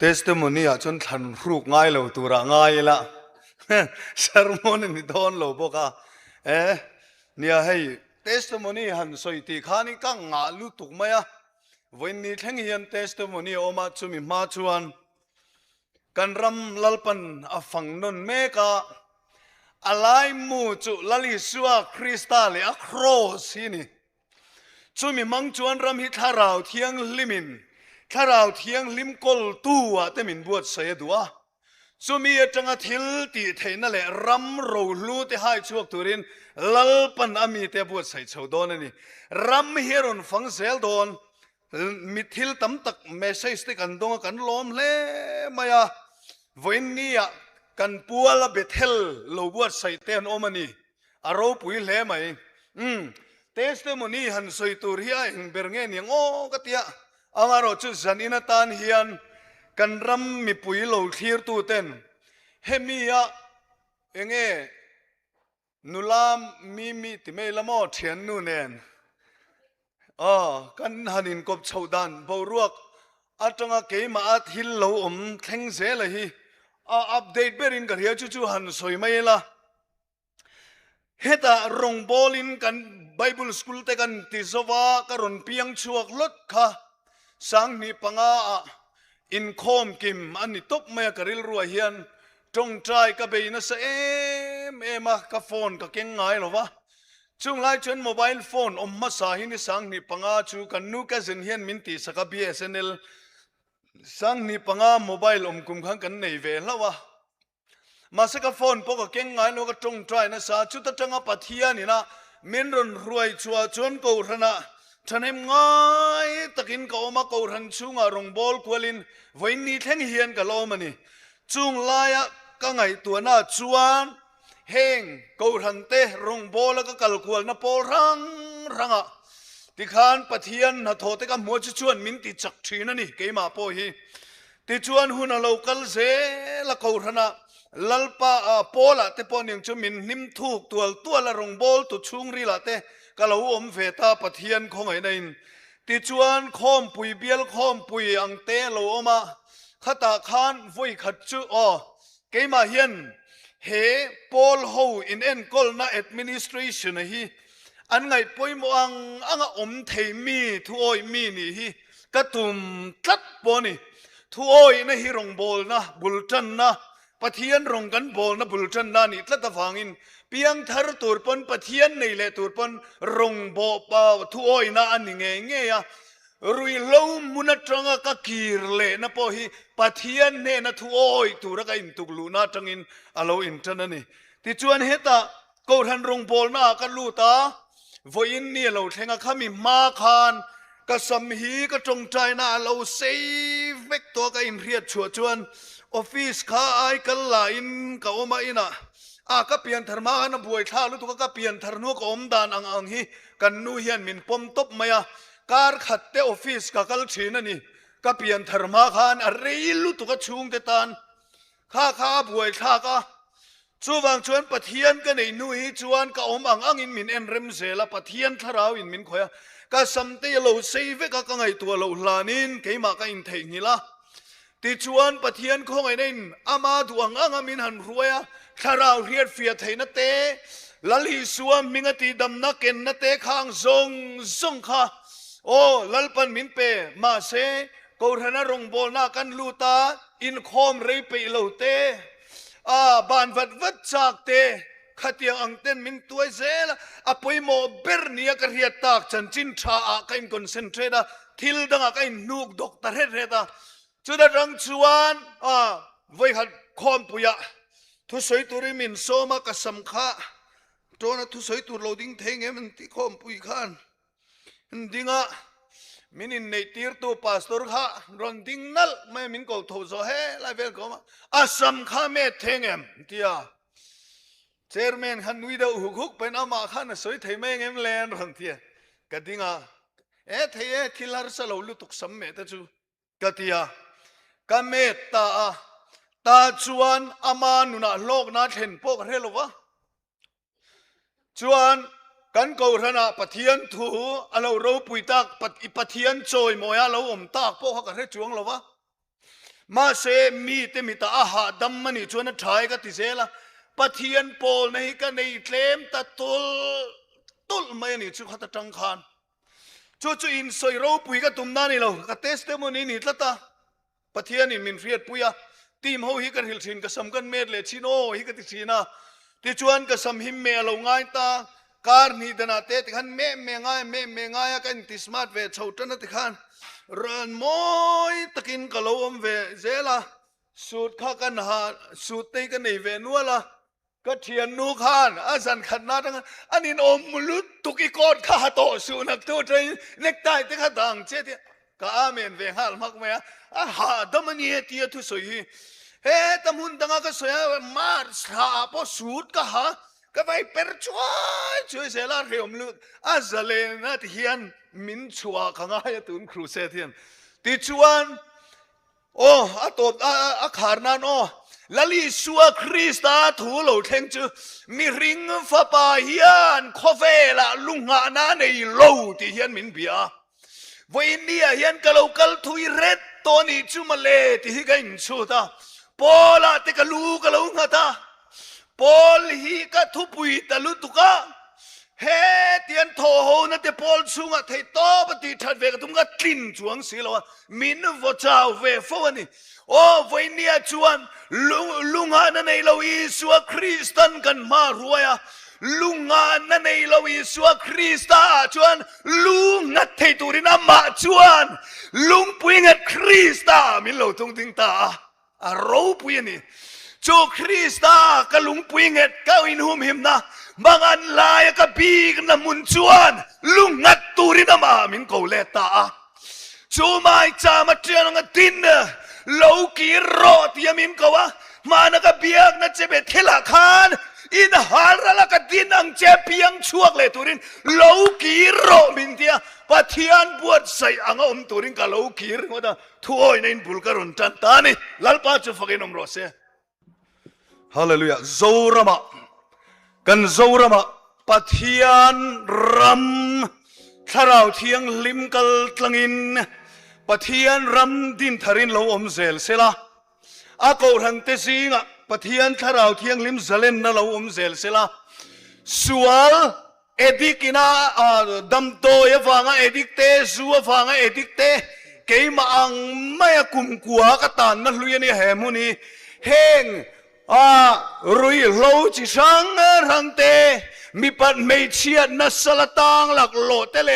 testimony จนทันรูกง่ายเราตัวง่ายละsermon นี่โดนเราบอกเนี่ยให้ testimony หันสวยตีข้านี่ก็งาลุตุกไหมวันนี้ทั้งเฮียน testimony ออกมาจุมีมาชวนกันรำลลปันฟังนนเมกะอะไรมูจุลลิสวาคริสตัลอะครอสนี่จุมีมังชวนรำฮิทาราวเทียงลิมินทาราวเทียงลิมกอลตัวแต่มินบวชเสียดัวจุมีจังทิลตีเทนั่นแหละรำรูลูที่ให้ช่วงตุรินลลปันอามีแต่บวชใส่ชาวโดนนี่รำเฮรอนฟังเซลโดนมิทิลตั้มตักเมสเซจที่กันดงกันล้อมเล่มายาวันนี้กันปัวละเบเทลโลบวชใส่เตนโอมานีอารมณ์ปุยเล่ไหมเทสเตมอนีหันสวยตัวเฮียหิงเบรเงนี่งอกติยาอารมณ์จุดจันอินาตานเฮียนกันรำมีปุยโลทีร์ตัวเต้นเฮมียะเองนุลามมีติเมลมอเทียนนูเนนกันหันินกบชาวดันบรวกอาจงะเกมาอาทิลโลแข่งเสเลยฮีอัปเดตเบรินกันเฮียจู่ๆหันสวยไหมล่ะเฮตารงบอลินกันไบเบิลสคูลเตกันติสวาการอนเปียงชวกลดค่ะสังนิปังอาอินคอมกิมอันนี้ตบเมียกริลรัวเฮียนจงใจกับเบนัสมากับโฟนกับเก่งไงหรอวะจุงไล่จนโมบายโฟนมาสาหินิสังนิปังอาจูกันนูกันเซนเฮียนมินติสกับบีเอสเอ็นเอลสังนิปังอาโมบายกุมขังกันในเวลวะมาสกับโฟนพวกเก่งไงนูก็จงใจนะสาจุดจังปัทยานี่นะมินรนรวยชัวจวนกูรนะท่านเอ็มง่ายตะกินก็ออกมากูรันชุงอารมณ์บอลกวลินวันนี้แทงเฮียนกับโลมันนี่จุงไล่ก็ไงตัวน่าชวนเฮงกูรันเตะรงบอลแล้วก็กัลกวลนะโปรังที่ขานปะเทียนนะโทษแต่ก็มัวชวนมินติจักชีนั่นนี่เกี่ยมาโปฮีที่ชวนหุ่นเรากัลเซละกูรันนะลัลปะโปละแต่ปอนี่จะมินนิมทุกตัวละรงบอลตัวชุงรีละเตก็เราเฟตาปะเทียนของไอ้นั่นที่ชวนคอมปุยเบียลคอมปุยอังเตเราออกมาข้าตาขานวุ้ยขัดจูเกี่ยมาเฮียนเฮปอลโฮอินเอ็นกอลน่าแอดมินิสทรีชันฮีอันไงป่วยมัวอังเทมีทุโอยมีนี่ฮีกระตุ่มตัดปอนี่ทุโอยนะฮีรงบอลนะบุลจันนะปะเทียนรงกันบอลนะบุลจันนะนี่ตัดตะฟังอินเพียงทาร์ตูร์ปนปะเทียนในเลตูร์ปนรงบอปาทุโอยนะอันนี้เงี้ยรุยลมมุนัจังก็กีร์เลนะพอฮีปะเทียนเนนะทุโอยตูระก็อินตุกลูน่าจังอินอาโลอินจันนี่ที่ชวนเฮตากูทันรงบอลนะกันลูตาวันนี้เราเทงข้ามีมาคานก็สมฮีก็จงใจนะเราเซฟเวกตัวก็อินเรียดชัวชวนออฟฟิศข้าไอ้กันหลายก็ออกมาอินะก็เปลี่ยนธรรมะนะบวยท่าลุตุก็เปลี่ยนธรรมะก็อมดานอังฮีกันนู่เฮียนมินปมตบมาการขัดเตออฟฟิศก็กัลชีนั่นนี่ก็เปลี่ยนธรรมะขานอะไรลุตุก็ชุงเตตันข้าบวยท่าก็ชูวางชวนปะเทียนกันในนู่ฮีชวนก็อมอังอินมินเอ็นเรมเซละปะเทียนทาราวอินมินขอยก็สัมเตยเราเซฟก็ไงตัวเราลานินเกี่ยมาก็อินเทงนี่ละติชวนปะเทียนของไอ้นี่อามาดวงอังมินหันรวยทาราวเรียดเฟียไทยนัเตลลิสวมมิงติดำนักเกนนัเตข้างซงค่ะโอ้ลลปันมินเปมาเซกูรันรงบอลนากันลูตาอินคอมเรย์ไปเลวเตบานวัดจากเตขัดยังอังเต้นมินตัวเซลปอยโมเบร์เนียกเรียตากจันจินชากันคอนเซนเทรตทิลดังกันนูกด็อกเตอร์เฮตาจุดรังชวนไว้ขัดคอมปุยะทุสอยตุริมินโซมากสัมขะโจนะทุสอยตุโลดิ้งเทงเอมันที่คอมปุยขันดิ้งมินินในตีร์ตัวพาสตอร์ข้ารอนดิ้งนัลไม่มินก็ทศเฮไลเวลก็มาสัมขะเมเทงเอมที่เชอร์แมนขันวิดาหุกเป็นอามาขันสวยเทเมงเอมแลนรันที่กดิ้งเททิลาร์สลาวลุตุกสัมเมตจูกที่กเมตตาชวนอามานุนะโลกนาเห็นพวกเรื่องวะชวน กันเกาธนาปะเทียนถูเราเราปุยตากปะเทียนโจยมอยเราอมตากพวกเขากันให้จวงเราวะมาเซมีเตมิตาอาหาดัมมันนี่ชวนถ่ายกันติเซละปะเทียนโปลในกันในเคลมตะตุลไม่นี่ชุดขัดจังคานจู่อินสวยเราปุยกันตุ่มนั่นนี่เรากับเทสเตมอนี่นี่ละตาปะเทียนนี่มินเฟียดปุยทีมเขาฮิกันหิลชินกับสมกันเมดเลชิโนฮิกันติชีนะที่ชวนกับสมหิมเมเราง่ายตาการนี้ดนาเตติขันเมง่ายกันติสมาร์ทเวชาวตันติขันรันมอยตะกินกะโลมเวเจล่ะสูตรข้ากันหาสูตรเตกันในเวนัวล่ะก็เทียนนูขานอาจารย์ขันนาทั้งอันนี้อมลุดตุกิกอดข้าโตสูนักตัวใจเล็กใต้ที่ข้าดังเจติก็อาเมนเวหัลมักเมียอาหาดมันเตียทุสวยเฮ้ตมุนตังก็สวยมาสาปสูตรก็หาก็ไปเปิดช่วยเสลาเรียมลุดอาจารย์นัดเฮียนมินชัวขังายตุนครูเซเทียนติชวนโอ้อาตบอาขารนันโอ้ลลิสัวคริสตาถูเหล่าเทงจือมีริงฟ้าป่าเฮียนคอเฟละลุงหานาในโลที่เฮียนมินเบียวันนี้เฮียนกะเรากัลทุยเรตตัวนี้จุมาเลที่ฮิกันชูตาปอลาติกะลูกะเราหงาตาปอลฮิกะทุปุยตะลุตุกะเฮเตียนโทโหนั่นเตปอลซุงะเทโตปฏิทัดเวกตุงะกลิ่นจวงสีแล้วมินวจาวเวฟวันนี้โอ้วันนี้จวนลุงหานั่นในเราอิสุคริสตันกันมารวยลุงหานั่นในเราอิสุคริสตาจวนลุงนัดเทตุรินามาจวนลุงปุยงัดคริสตามินเราตรงติงตาเราปุยนี่จูคริสตากะลุงปุยงัดก้าวอินหุมหิมนะบางอันลายกับปีกันนะมุนจวนลุงงัดตุรินามามินเขาเลตาจูไม่จามาเจอนังตินเรากีโรดยามินเขาว่ามานักเบียกนัดเจ็บเทลาคานอินหาร์ละกัดินังเจ็บเพียงช่วงเลยตุรินเรากีโรมินเดียปะเทียนบวชใส่อ่างตุรินกับเรากีรว่าได้ทั่วในบุลการุนจันตานี่ลัลปาจะฟังอินอมรสเซฮาเลลูยาโซรามากันโซรามาปะเทียนรำทาราวเทียงลิมกัลตลังอินปะเทียนรำดินทารินเราอมเซลเซลาอากูทังเตซิงะปะเทียนทาราวเทียงลิมเซเลนนั่นเราอมเซลเซลาสวลเอดิกินาดัมโตยฟังเอดิกเตสัวฟังเอดิกเตเกยมาอังไม่กุมกัวกตันนั่นลุยนี่แหมุนีเฮงรุยโลจิชังรังเตมีปัดไม่เชียดนัสละตังหลักโลเตเล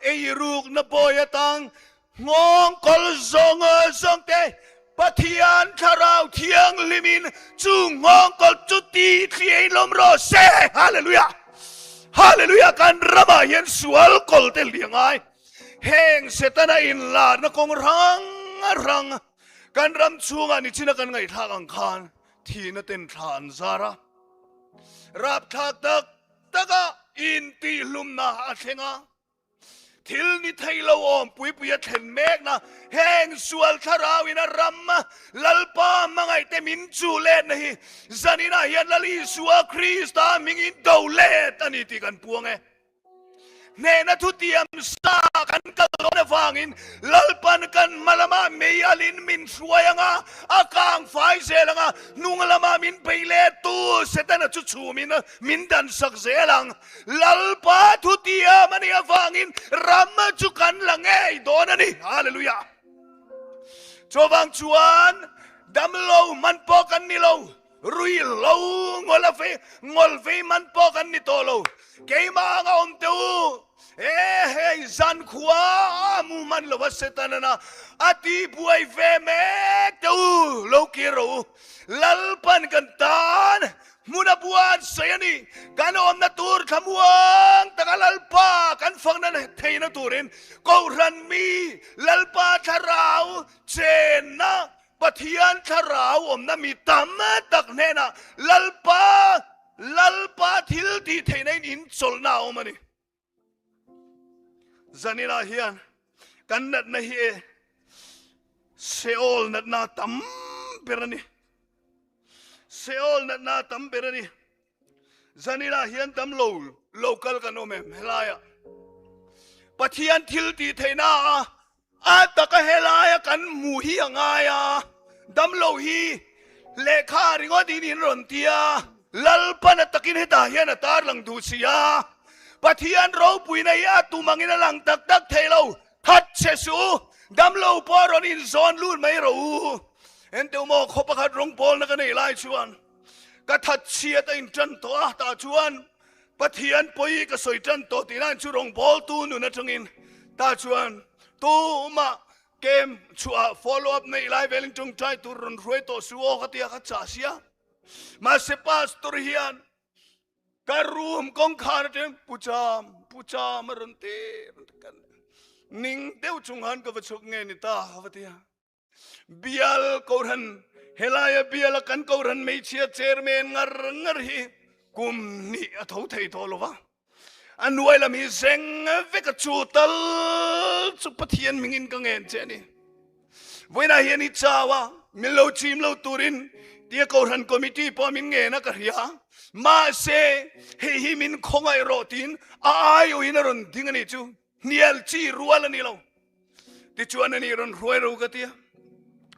เอรูกนปอยตังงงกอลซงเตปะเทียนทาราวเทียงลิมินจูงงกอลจุตีเทียนลมรอเซฮาเลลูยาฮาเลลูยากันระบายเย็นสวลกอลเตเลียงไอเฮงเซตันอินลาดนกงรังกันรำชูงานิชินักันไงทางอังคารที่นั่นเป็นฐานซาระรับทักตะกะอินตีลุมนาอาเทงาทิลนิไทยเราอมปุยปุยเห็นเมกนะแห้งสวลทาราวินารัมมาลัลปามังไอเตมินจูเลนนี่จานินาเฮียนลลิสัวคริสตามิงอินดาวเลตันนี่กันพวงเนนัทุติยมสากันกัลโนฟังอินลัลปันกันมาลามาเมียลินมินสวยงาอากางไฟเซลังานุงลามามินไปเลตูเสตันจุชูมินดันสักเซลังลัลปาทุติยมันยฟังอินรัมจุกันลังเอโดนันี่ฮาเลลูยาจวังจวนดัมโลมันปอกันนี่โลรุยโลงอลเฟมันปอกันนี่โตโลเกย์มางอมเตวจันขวามูมันลวสตันนะอติบวยเฟเมเตวโลกิโรลัลปันกันตานมุนบวนเสียนี่กันอมนัตูร์ขมวงตะกัลปากันฟังนั้นเทนตูรินกูรันมีลัลปาทาราวเจนนะปะเทียนทาราวอมนั้นมีตามตักเนนะลัลปาทิลดีเทนอินโซลนาอมันนี่จานินาเฮียนกันนัดนะเฮเซโอลนัดนาตัมเปรนี่เซโอลนัดนาตัมเปรนี่ zanila hian tam local kan ome helaya pathian thil ti theina a taka helaya kan mu hi angaya dam lo hi lekha ringo din ron tia lalpan takin heta hian atar lang du sia pathian ro puina ya tu mangina lang tak tak thelo that chesu dam lo poron in zon lun mai ro ente mo khopakhat rawngbawl na kanei lai chuan ka that chia ta in tran to ta chuan pathian poi ka soi tran to tinan chu rawngbawl tu nu na thangin ta chuan tu ma kem chua follow up nei lai wellington try to run roi to suo ka tia ka cha sia ma se pastor hian ka room kong khar te pucha marante kan ning deu chunghan ka wachuk nge ni ta hawatia bial koran helaya bial kan koran mei chia chairman ngar hi kum ni athau thei to lova anuai lam hi zeng veka chutal chu pathian mingin ka ngen che ni voina hian hi chawa milo chim lo turin tia koran committee po min nge na ka ria ma se hi min khongai rotin ai o inaron dingani chu nial chi rual ani lo ti chuan ani ron ruai ro ka tia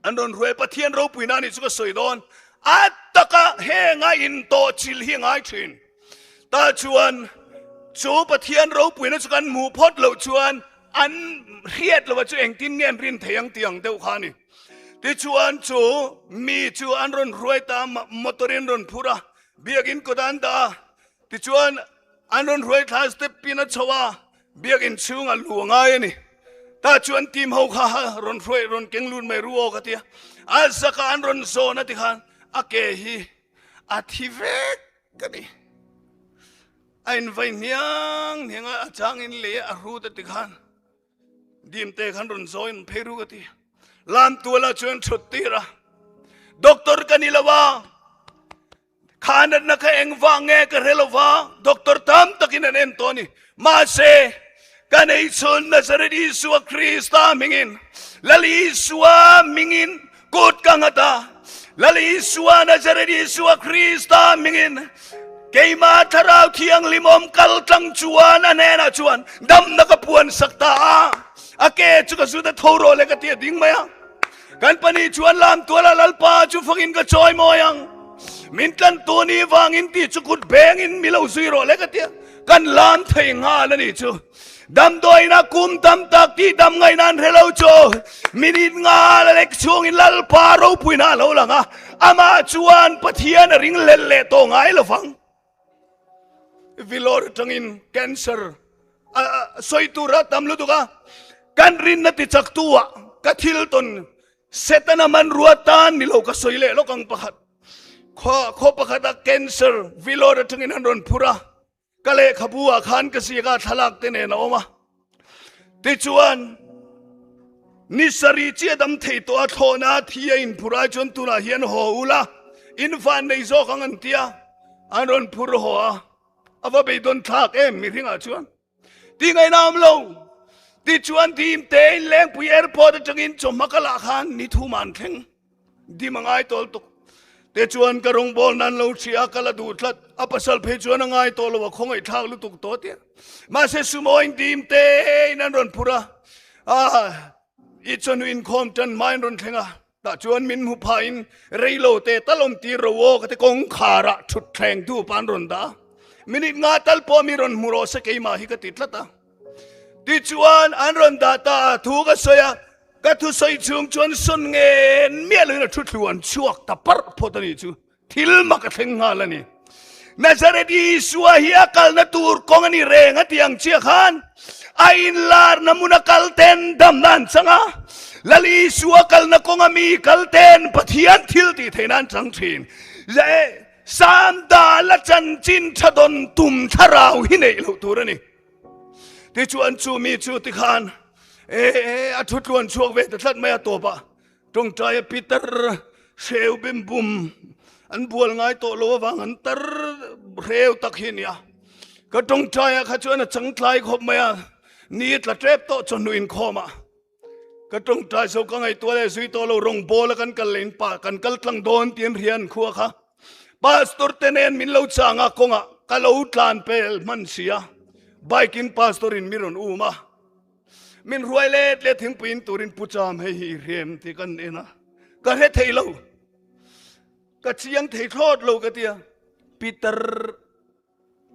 andon ruai pathian ro puina ni chu ka soidon ataka henga in to chil hi ngai thin ta chuan chu pathian ro puina chu kan mu phot lo chuan an riat lo chu eng tin ngen rin theyang tiang deu khani ti chuan chu mi chu an ron ruai ta motorin ron phura biagin kodan da ti chuan an ron ruai thas te pina chawa biagin chunga luanga ni ta chuan tim ho kha ron ruai ron kenglun mai ruo ka tia azaka an ron zona ti khan ake hi athivek kani ain vai niang henga achang in le aru ta ti khan dim te khan ron zoin pheru ka ti lam tuala chuan thuttira doctor kanilawa khanan na ka engwa nge ka relova doctor tam takin an entoni ma se kanei chun Nazareth Isua Krista mingin lali Isua mingin kut kangata lali Isua Nazareth Isua Krista mingin keima tharau thiang limom kaltang chuan anena chuan dam nakapuan sakta ake chuka suda thoro le ka tia ding maya kan pani chuan lam tuala lalpa chu fangin ka choi moyang mintan tuni wangin ti chukut bengin milau zero le ka tia kan lam thei nga la ni chu dam doi na kum tam tak ti dam ngai nan hello cho minit nga la lek chung in lal pa ro puina lo langa ama chuan pathian ring lelle to ngai lo fang vilor tangin cancer soitura tamlu tuka kan rin na ti chaktua ka thil ton setana man ruatan nilo ka soile lo kang pakhat kho pakhat cancer vilor tangin ron pura kale khabua khan ka si ka thalak te ne na oma ti chuan ni sari che dam thei to a thona thia in pura chon tuna hian ho ula in fan nei zo khang an tia anon phur ho a ava be don thak em mi ringa chuan ti ngai nam lo ti chuan tim te leng pu airport changin chomakala khan ni thu man theng di mangai tol tuk te chuan ka rawngbawl nan lo thia kala du thlat apasal phe chuan angai to lo khongai thak lu tuk to te ma se sumoin tim te nan ron pura i chon in khom tan main ron thenga ta chuan min hu phain reilo te talom ti ro wo ka te kong khara thut thleng du pan ron da minit nga tal po mi ron muro sa keima hi ka titlata ti chuan an ron da ta thu ka soya ka thu soi chung chuan son ngen miel na thu thuan chuak ta par photani chu thil ma ka thleng nga la ni Nazareth Isua hi akal na tur kong ani reng atiang chia khan ain lar na muna kalten dam nan changa lali Isua kal na kong ami kalten pathian thil ti theinan chang thin le sam da la chan chin thadon tum tharau hi nei lo turani ti chuan chu mi chu ti khan a thu tuan chuak ve ta thlat mai to pa tong trai Peter seu bim bum an bual ngai to lo wang an tar reu tak hin ya ka tong trai kha chuan a chang thlai khop mai ni tla trep to chon nuin khoma ka tong trai so ka ngai to le sui to lo rawngbawl kan kal len pa kan kal tlang don tien rian khuwa kha pastor tenen min lo changa konga กะโลตลานเปลมันเสียใบกินพาสตอรินมิรอนอูมามินรวยเล็ดเล็ดถึงปีนตูรินปุจามให้เรียมที่กันเองนะก็เฮ็ดเทโลก็เชียงเทโทษโลกเตียปีเตอร์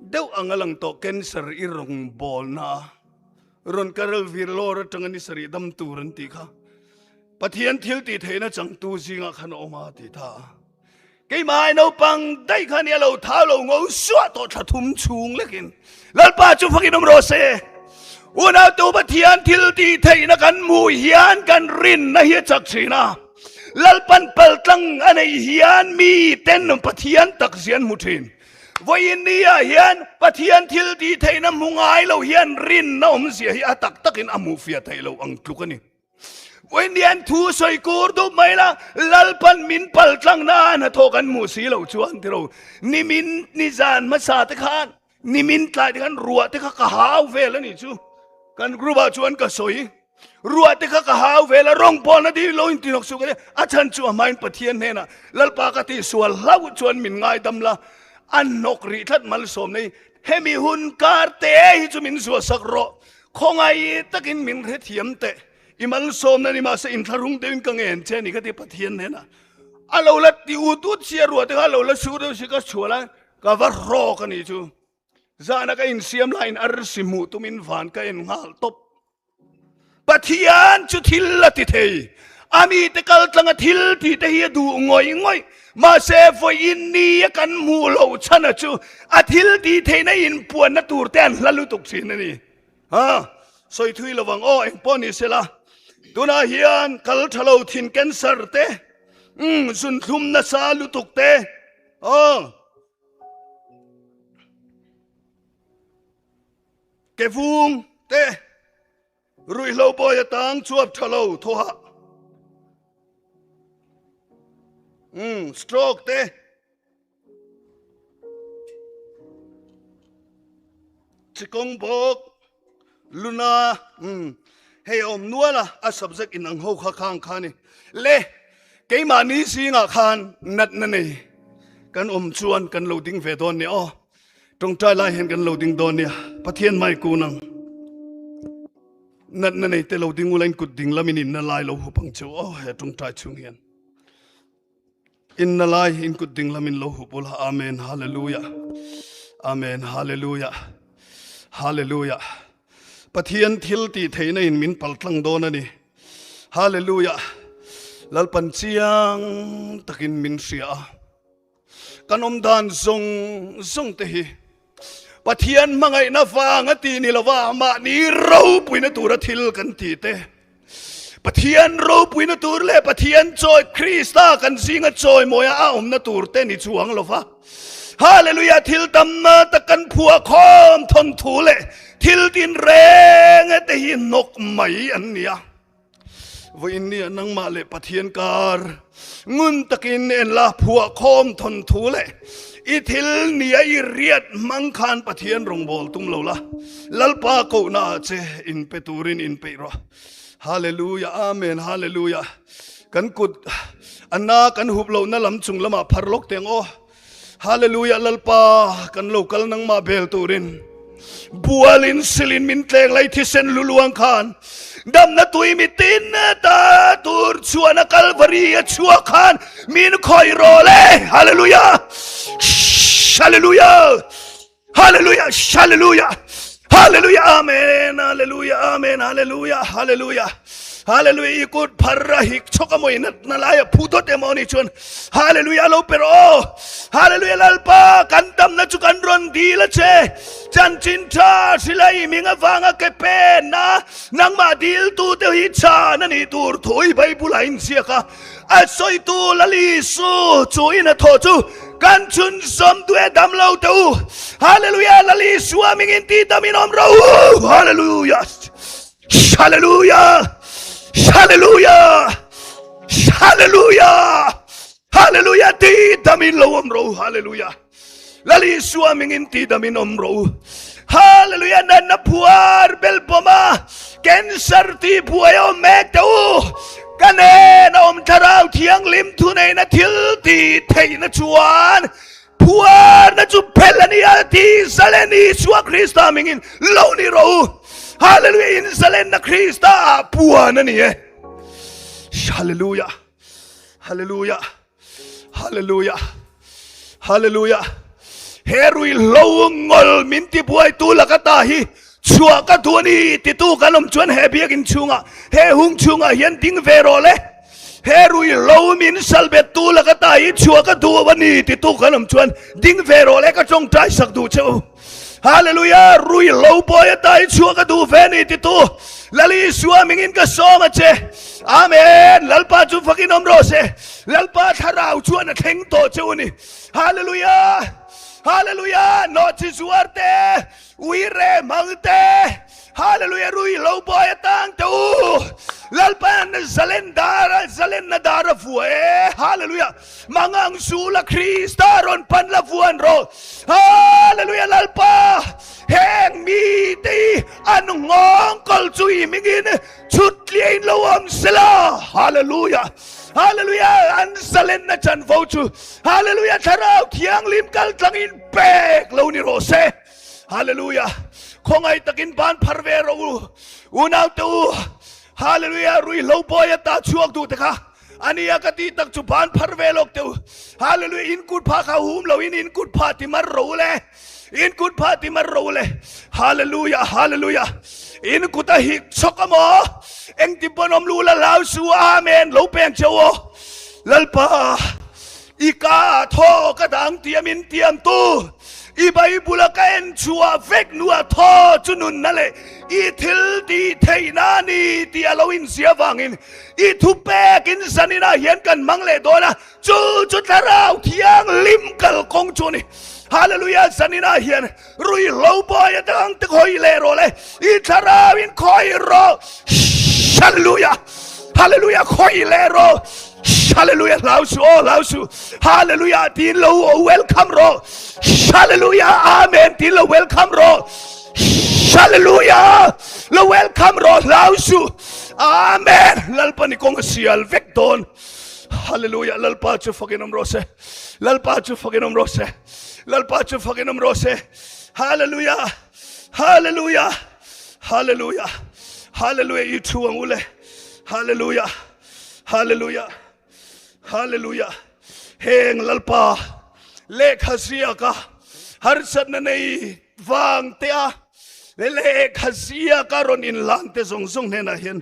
เดี๋ยวอังลังโตเคนเซอร์อีรงบอลนะรอนการลวิโลรจังนิสรีดำตูรันติค่ะปะเทียนทิลติเทนะจังตูซิงะขนอมาติท่าเกี่ยมาโนปังได้ขันยาเราท้าเรางูสวดตัวชัดทุ่มชุงเล็กินแล้วป้าจุฟังกินนมโรเซ่อุณาตัวปะเทียนทิลติเทนะกันมูฮิอันกันรินนะเฮียจักสีนะแล้วปันเปิลตังอันฮิอันมีเต้นนปะเทียนตักเสียนมุทินวันนี้เฮียนปะเทียนทิลติเทนะมุงไอเราเฮียนรินนะอมเสียฮีอัตักตักินอามูฟิอาเทเราอังลุกันนี่วันนี้ทูสอยกูร์ดูไม่ละลัลปันมินปัลตังนานะทอกันมูสีเราชวนที่เรานิมินนิจานมาสาตะขานนิมินตายที่กันรัวที่เขาหาวเวลนี่ชูกันกรูบาชวนก็สอยรัวที่เขาหาวเวลร้องปอนนะที่เราอินทินกสุกันอาจารย์ชัวไม่ปะเทียนเนี่ยนะลัลปากติส่วนเล่าชวนมินง่ายดำละอันนกรีทัดมัลสมในเฮมิหุนการเตะฮิจุมินสัวสักรอคงไอ้ตะกินมินเรทียมเตะอิมัลสมนั่นนี่มาเสอินทารุงเดินกังเงินเจนี่ก็ที่ปะเทียนเนี่ยนะอาเราละที่อุตุเชียรัวที่เราละชูเดือดสิก็ชัวละก็ว่ารอกันนี่จูจานักอินเสียมไลน์อาร์สิมูตุมินฟานก็อินงาลตบปะเทียนชุดทิลละติเทอามีตะกัลตังทิลที่เทียดูงอยงอยมาเซฟอินนี่กันมูโลชันจูอาทิลที่เทนอินปวนนัตูร์เตนละลุตุกสินนี่ฮะสอยทุยระวังอ้อเอ็งปอนี่เสละตัวนาเฮียนกัลทะเลทินแคนเซอร์เตสุนทุมนาซาลุตุกเตเกฟุงเตรุยโลบอยตังชวบทะเลโทหะสโตรกเตจิกงบอกลุนาให้อมนัวละอาสับจักอินังโฮข้างข้านี่เล่เกี่ยมานี้สิงาคานนัดนั่นเองกันอมชวนกันโลดิ้งเฟดอนเนี่ยตรงใจไล่เห็นกันโลดิ้งดอนเนี่ยปะเทียนไม่กูนังนัดนั่นเองแต่โลดิ้งอุลัยกุดดิ้งละมินินนั่นไล่โลหุปังเจ้าเฮตรงใจชุงเฮียนอินนั่นไล่อินกุดดิ้งละมินโลหุปุละอาเมนฮาเลลูยาอาเมนฮาเลลูยาฮาเลลูยาปะเทียนทิลตีเทนอินมินปัลตังโดนนี่ฮาเลลูยาลัลปันเชียงตะกินมินเสียกันอมดานทรงเตหีปะเทียนมังไงนาฟางตีนี่ละว่ามานี่เราปุยนตูระทิลกันตีเตปะเทียนเราปุยนตูรเล่ปะเทียนจอยคริสตากันสิงจอยมวยอาอมนตูรเตนี่ช่วงละฟ้าฮาเลลูยาทิลตัมมาตะกันผัวคอมทนทูเล่ทิลดินแรงแต่หินนกไหมอันเนี้ยวันนี้นังมาเลปะเทียนการงุนตะกินเอ็นละผัวคอมทนทูเล่อีทิลเนียอีเรียดมังคานปะเทียนรงบอลตุ้มเราละลัลปาโกนาเจอินเปตูรินอินเปรอฮาเลลูยาอาเมนฮาเลลูยากันกุดอันนากันหุบเรานั่นลำจุงละมาพารลกเตียงโอฮาเลลูยาลัลปากันโลกัลนังมาเบลตูรินบัวลินสิลินมินเตงไลที่เซนลุลวงคานดำนาตุยมิตินตาตูร์ชัวนักลวารีชัวคานมินคอยโรเล่ฮาเลลูยาฮาเลลูยาฮาเลลูยาฮาเลลูยาฮาเลลูยาอาเมนฮาเลลูยาอาเมนฮาเลลูยาฮาเลลูยาฮาเลลูยาอีกุดพาราฮิกชกมวยนัดนาลายพูดเตมอนิชวนฮาเลลูยาโลเปโรฮาเลลูยาลัลปากันดำนาจุกันรอนดีละเชจันจินชาสิไลมิงอฟังเกเปนะนังมาดิลตูเตหิชานันอีตูร์ถอยไปบุไลน์เสียค่ะอาศัยตูลลิสูจุยนะทอจูกันชุนสมตัวดำเราตูฮาเลลูยาลลิสูมิงินตีดามินอมเราฮาเลลูยาฮาเลลูยาฮาเลลูยาฮาเลลูยาฮาเลลูยาตีดามินเราอมเราฮาเลลูยาLali suami nginti dami nomro. Haleluya nana puar belpoma. Cancer ti puayo megtau. Kane na om tarau tiang lim tunay na tilti tay na chuan. ผัวนั่นจุเพลนี่อาทิสเลนีชัวคริสต์มิงินโลนี่รู้ฮาเลลูยาอินสเลนนะคริสต์ผัวนั่นนี่ฮาเลลูยาฮาเลลูยาฮาเลลูยาฮาเลลูยาเฮรุยโลงอลมินติบวยตูละกตาฮีชัวกตัวนี้ติตูกันลมชวนเฮเบียกินชุงะเฮหุงชุงะเฮียนติงเวโรเลเฮรุยโลมินสัลเบตูละกตาฮีชัวกตัววันนี้ติตูกันลมชวนติงเวโรเลก็จงใจสักดูเจ้าฮาเลลูยารุยโลบอยตาฮีชัวกตัวเวนี่ติตูลลีชัวมิงินก็โซมาเจอาเมนลลปาจูฟักินอมโรเซลลปาทาราวชวนเข่งโตเจ้านี่ฮาเลลูยาฮาเลลูยาโนชิสวาร์เตวิเรมังเตฮาเลลูยารุยโลบอยตังตูลลปันซาเลนดาราฟัวฮาเลลูยามังอังสูลคริสตารอนปันลาฟัวนโรฮาเลลูยาลลปาแห่งมีตีอันงองกอลจุยมิกินชุดเลี้ยงลวมเสลาฮาเลลูยาฮาเลลูยาอันสเลนนะจันฟูจูฮาเลลูยาทาราวเคียงลิมกัลตังอินเปกลานิโรเซฮาเลลูยาคงไอตะกินบานพาร์เวโรอุนาวตูฮาเลลูยารุยโลบอยตาชวกดูตะคะอันนี้ก็ตีตักจุบานพาร์เวโลกตูฮาเลลูยาอินกุดพาข้าหุมเราอินกุดพาติมารูเลยอินกุดพาติมารูเลยฮาเลลูยาฮาเลลูยาอินกุตาหิกชกมอเอ็งติบนอมลูละลาวสูอาเมนโลเปงเจ้าลลปาอีกาโทกระดังเตียมินเตียมตูอีใบบุลกเอ็นชัวเฟกนัวทอจุนุนนั่นเลยอีทิลดีเทนานีที่เราอินเสียวังอินอีทุเปกินสันนินาเห็นกันมังเลโดนะจุทาราวเทียงลิมกัลคงจุนี่ฮาเลลูยาสันนินาเห็นรุยโลบอยตังตะคอยเลโรเลยอีทาราวินคอยโรฮาเลลูยาฮาเลลูยาคอยเลโรฮาเลลูยาลาวสูฮาเลลูยาทีโลเวลคัมโรฮาเลลูยาอาเมนทีโลเวลคัมโรฮาเลลูยาโลเวลคัมโรลาวสูอาเมนลลปานิคงเสียลเวกโดนฮาเลลูยาลลปาจูฟักินอมโรเซลลปาจูฟักินอมโรเซลลปาจูฟักินอมโรเซฮาเลลูยาฮาเลลูยาฮาเลลูยาฮาเลลูยาอีทูอังอุเลฮาเลลูยาฮาเลลูยาฮาเลลูยาเฮงลลปาเลขเสียกะฮาร์สันในวังเตียเลขเสียกะรอนินลังเตซงเนนะเห็น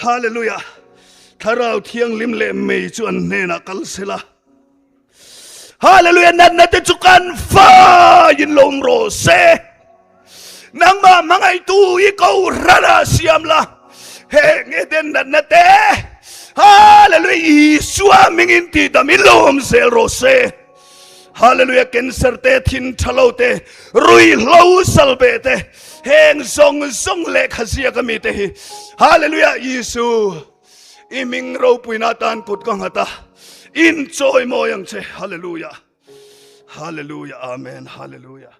ฮาเลลูยาทาราวเทียงลิมเลเมยจวนเนนะกัลเซลาฮาเลลูยานันนัตจุกันฟ้ายินลมโรเซนังมามังไอตูอีกเอาราดาเสียมละเฮงเอเดนนันนัตเตฮาเลลูยาอิสวามิงินติดามิลมเซโรเซฮาเลลูยาเกนเซอร์เตทินทะโลเตรุยโลสัลเบเตเฮงซงเลขเสียกมิเตฮาเลลูยายิสูอิมิงเราปุยนาตันกุดกังหัตาอินจอยโมยังเชฮาเลลูยาฮาเลลูยาอาเมนฮาเลลูยา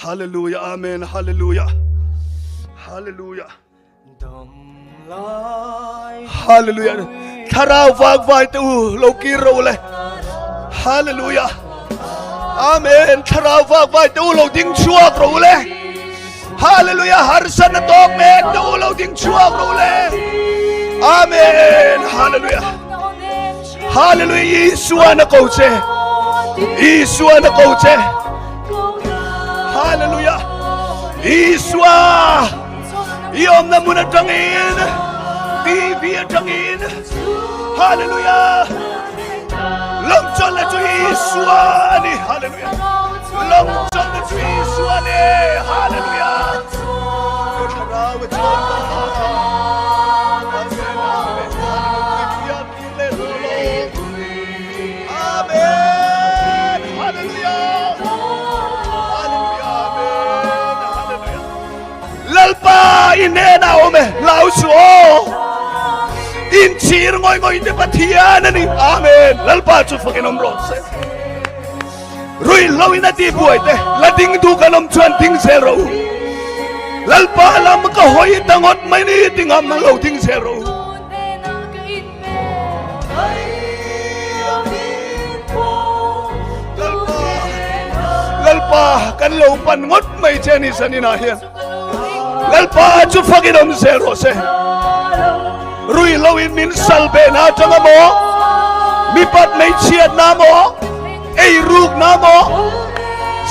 ฮาเลลูยาอาเมนฮาเลลูยาฮาเลลูยาฮาเลลูยาทาราวฟากไฟตูโลกีโรเลยฮาเลลูยาอาเมนทาราวฟากไฟตูโลดิ้งชัวกโรเลยฮาเลลูยาฮาร์สันตอกเมนตูโลดิ้งชัวกโรเลยอาเมนฮาเลลูยาฮาเลลูยาอิสวานะโกเจอิสวานะโกเจฮาเลลูยาอิสวายอมนามุนจังอินทีวีจังอินฮาเลลูยาลงจนละจุอิสวานีฮาเลลูยาลงจนละจุอิสวานีฮาเลลูยาคาราวะจนอินเนนาโอเมลาวสูอินชีร์งอยเดปัทียานันี่อาเมนลลปาจูฟักินอมโรเซรุยลาวินาทีป่วยเตละดิ้งดูกันอมชวนดิ้งเซโรลลปาลามก็หอยตังอดไม่นี่ดิ้งอามาโลดิ้งเซโรฮ lalpa kan lo pan ngot mai cheni sanina hian lalpa chu fakidom zero se rui lo in min salbe na changa mo mi pat mai chiat na mo ei ruk na mo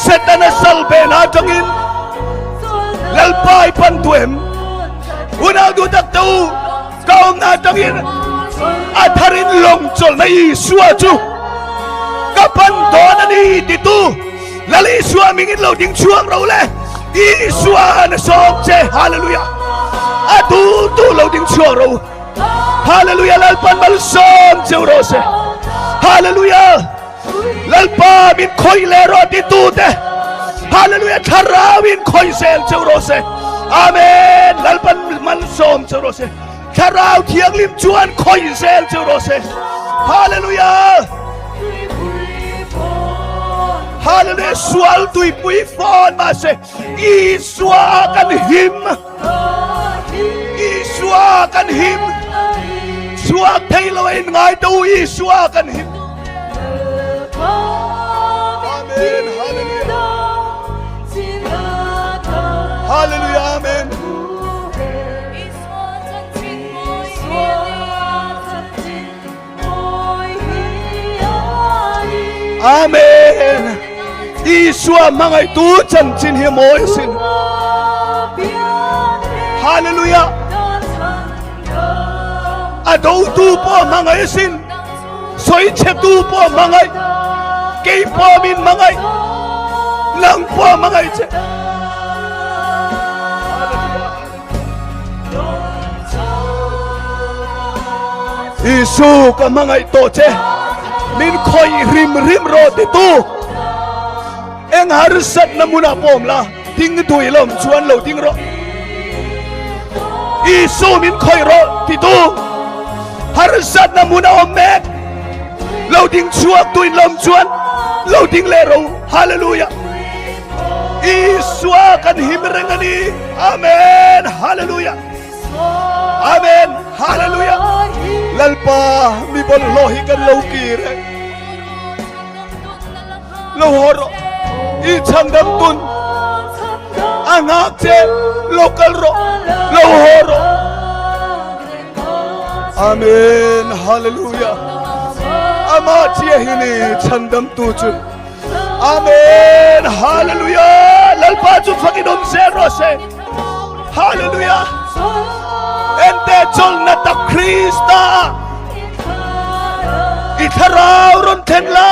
setana salbe na changin lalpa pan tuem una du tak tu kaum na changin atharin long chol na Isua chu kapan don ani ditu lali Isua mingin lo ding chuang ro le Isua na som che hallelujah atu tu lo ding chuang ro hallelujah lalpan mal som che ro se hallelujah lalpa min khoi le ro ditu te hallelujah tharawin khoi sel che ro se amen lalpan mal som che ro se tharau thiang lim chuan khoi sel che ro se hallelujah hallelujah sual tui pui fon ma se Isua kan him Isua kan him suak thei lo in ngai tu Isua kan him amen hallelujah hallelujah amen amen Isua mangai tu chan chin hi moi sin hallelujah adou tu po mangai sin soi che tu po mangai kei po min mangai nang po mangai che Isu ka mangai to che min khoi rim ro ti tu eng har sat namuna pom la ting tui lom chuan lo ding ro Isu min khoi ro ti tu har sat namuna om mek lo ding chuak tui lom chuan lo ding le ro hallelujah Isua kan him rengani amen hallelujah amen hallelujah lalpa mi bol lohi kan lo kire lo horo I chandam tun angak che lokal ro lo horo amen hallelujah ama chia hini chandam tu chu amen hallelujah lalpa chu fakidom zero se hallelujah ente chol na ta Krista itharau ron thenla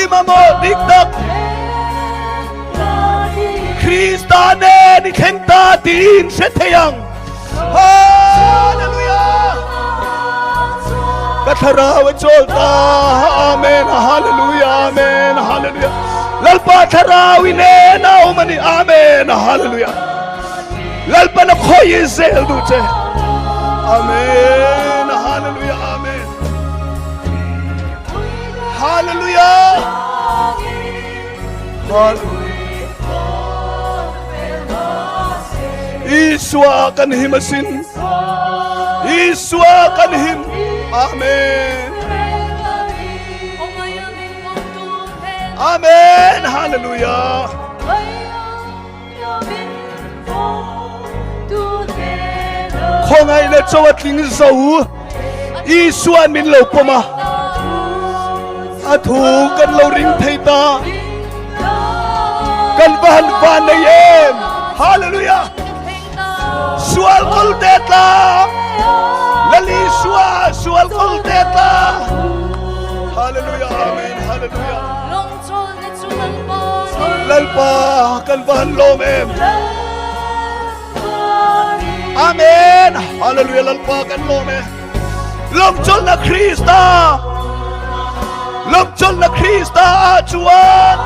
imamo dikdak Krista ne ni khengta tin se theyang hallelujah katharaw chol ta amen hallelujah amen hallelujah lalpa tharawi ne na umani amen hallelujah lalpa na khoi zel du che amen hallelujah amen hallelujah Isua kan himasin Isua kan him amen amen hallelujah khongai le chawat ling zau Isuan min lo poma athu kan lo ring thei ta kan van van na yem hallelujah sual kol tetla lali sual kol tetla hallelujah amen hallelujah lalpa kan van lo mem amen hallelujah lalpa kan lo mem lom chol na Krista lom chol na Krista chuan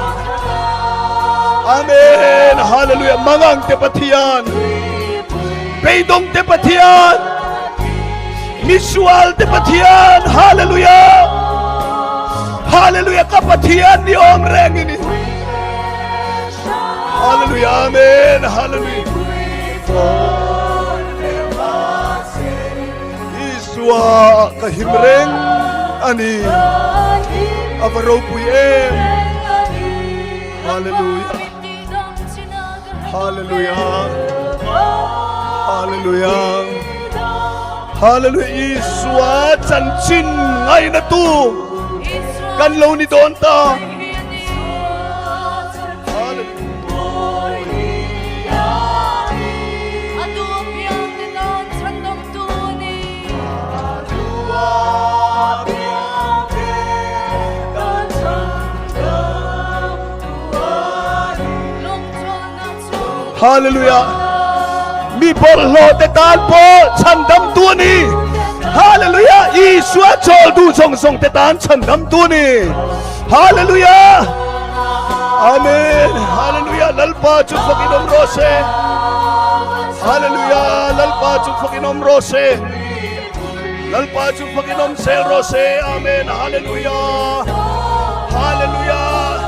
amen hallelujah mangang te pathian peidong te pathian misual te pathian hallelujah hallelujah ka pathian ni om reng ini hallelujah amen hallelujah Isua ka himreng ani Avaro puyem. Hallelujah. Hallelujah. Hallelujah. Hallelujah. Iswa chan chin ngay na tu. Kan lo ni don ta. Hallelujah. Mi bol lo te tan po chan dam tu ni. Hallelujah. Iswa chol du song song te tan chan dam tu ni. Hallelujah. Amen. Hallelujah. Lalpa chuk fakinom rose. Hallelujah. Lalpa chuk fakinom rose. Lalpa chuk fakinom sel rose. Amen. Hallelujah. Hallelujah.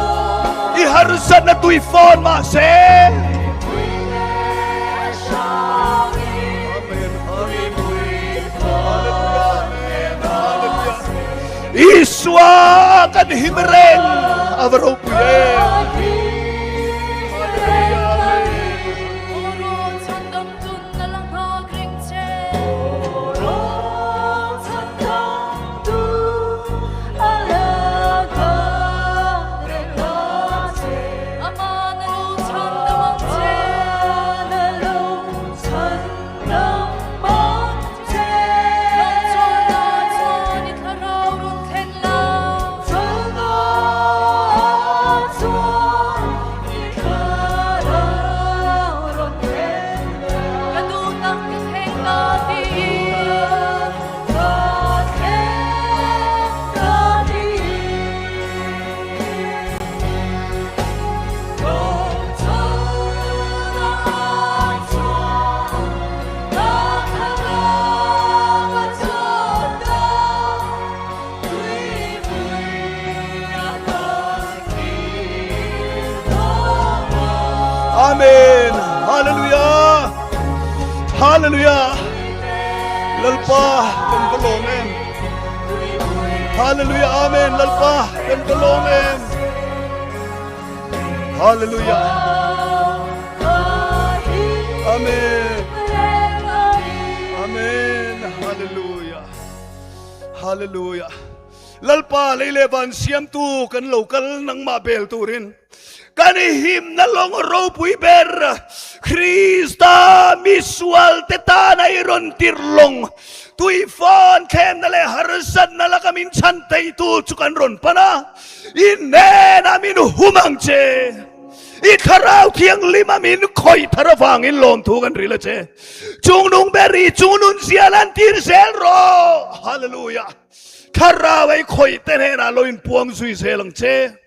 Iharusan na tu ifon ma se. Iswa kan himreng avaro puye. Amen. Hallelujah. Hallelujah. Lalpa kan kalongan. Hallelujah. Amen. Lalpa kan kalongan. Hallelujah. Amen. Amen. Hallelujah. Hallelujah. Lalpa leileban siam tu kan lokal nang mabel turin. Kanihim na long ropui ber Krista miswal tetana iron tirlong tuifon kem nale harsan nala kamin chantay tu cukan ron pana ine namin humangche ikaraw tiang lima min koy taravangin lom tukan rilache jungnung beri jungnun sialan tirsel ro hallelujah karaway koy tenena loin puang sui selang che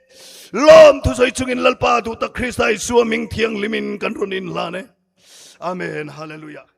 Lom tu soy chungin lalpa tu ta Krista Isua ming tiang limin kan runin lane. Amen. Hallelujah.